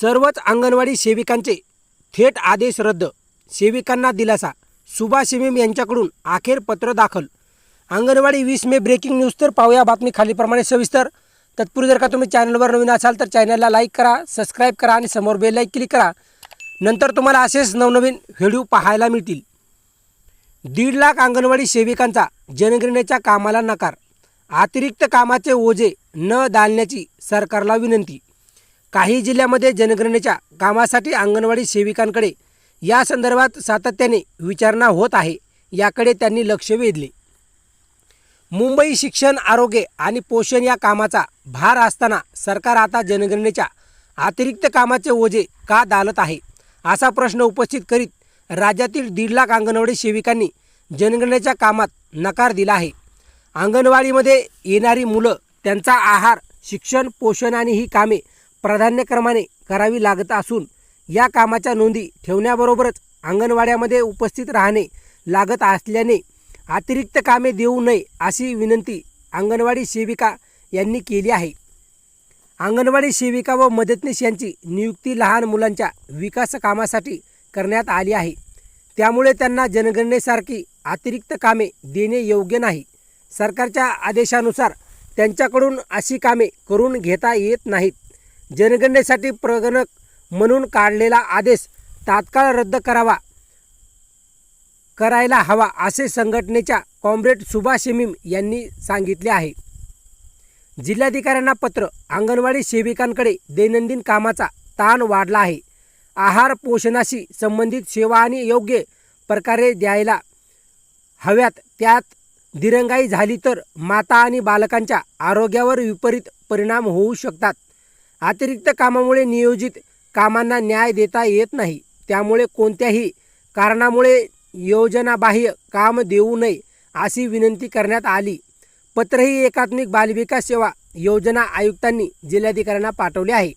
सर्वच अंगणवाडी सेविकांचे थेट आदेश रद्द, सेविकांना दिलासा. सुभाष शिमीम यांच्याकडून अखेर पत्र दाखल. अंगणवाडी 20 मे ब्रेकिंग न्यूज. तर पाहूया बातमी खालीलप्रमाणे सविस्तर. तत्पूर्वी जर का तुम्ही चॅनलवर नवीन असाल तर चॅनलला लाईक करा, सबस्क्राईब करा आणि समोर बेल लाईक क्लिक करा. नंतर तुम्हाला असेच नवनवीन व्हिडिओ पाहायला मिळतील. 1.5 लाख अंगणवाडी सेविकांचा जनगणनेच्या कामाला नकार. अतिरिक्त कामाचे ओझे न डालण्याची सरकारला विनंती. काही जिल्ह्यामध्ये जनगणनेच्या कामासाठी अंगणवाडी सेविकांकडे या संदर्भात सातत्याने विचारणा होत आहे. याकडे त्यांनी लक्ष वेधले. मुंबई शिक्षण, आरोग्य आणि पोषण या कामाचा भार असताना सरकार आता जनगणनेच्या अतिरिक्त कामाचे ओझे का डालत आहे, असा प्रश्न उपस्थित करीत राज्यातील 1.5 लाख अंगणवाडी सेविकांनी जनगणनेच्या कामात नकार दिला आहे. अंगणवाडीमध्ये येणारी मुलं, त्यांचा आहार, शिक्षण, पोषण आणि ही कामे प्राधान्यक्रमाने करावी लागत असून या कामाच्या नोंदी ठेवण्याबरोबरच अंगणवाड्यामध्ये उपस्थित राहणे लागत असल्याने अतिरिक्त कामे देऊ नये अशी विनंती अंगणवाडी सेविका यांनी केली आहे. अंगणवाडी सेविका व मदतनीस यांची नियुक्ती लहान मुलांच्या विकास कामासाठी करण्यात आली आहे. त्यामुळे त्यांना जनगणनेसारखी अतिरिक्त कामे देणे योग्य नाही. सरकारच्या आदेशानुसार त्यांच्याकडून अशी कामे करून घेता येत नाहीत. जनगणनेसाठी प्रगणक म्हणून काढलेला आदेश तात्काळ रद्द करायला हवा असे संघटनेच्या कॉम्रेड सुभाष शिमीम यांनी सांगितले आहे. जिल्हाधिकाऱ्यांना पत्र. अंगणवाडी सेविकांकडे दैनंदिन कामाचा ताण वाढला आहे. आहार, पोषणाशी संबंधित सेवा आणि योग्य प्रकारे द्यायला हव्यात, त्यात दिरंगाई झाली तर माता आणि बालकांच्या आरोग्यावर विपरीत परिणाम होऊ शकतात. अतिरिक्त कामामुळे नियोजित कामांना न्याय देता येत नाही. त्यामुळे कोणत्याही कारणामुळे योजनाबाह्य काम देऊ नये अशी विनंती करण्यात आली. पत्रही एकात्मिक बालविकास सेवा योजना आयुक्तांनी जिल्हाधिकाऱ्यांना पाठवले आहे.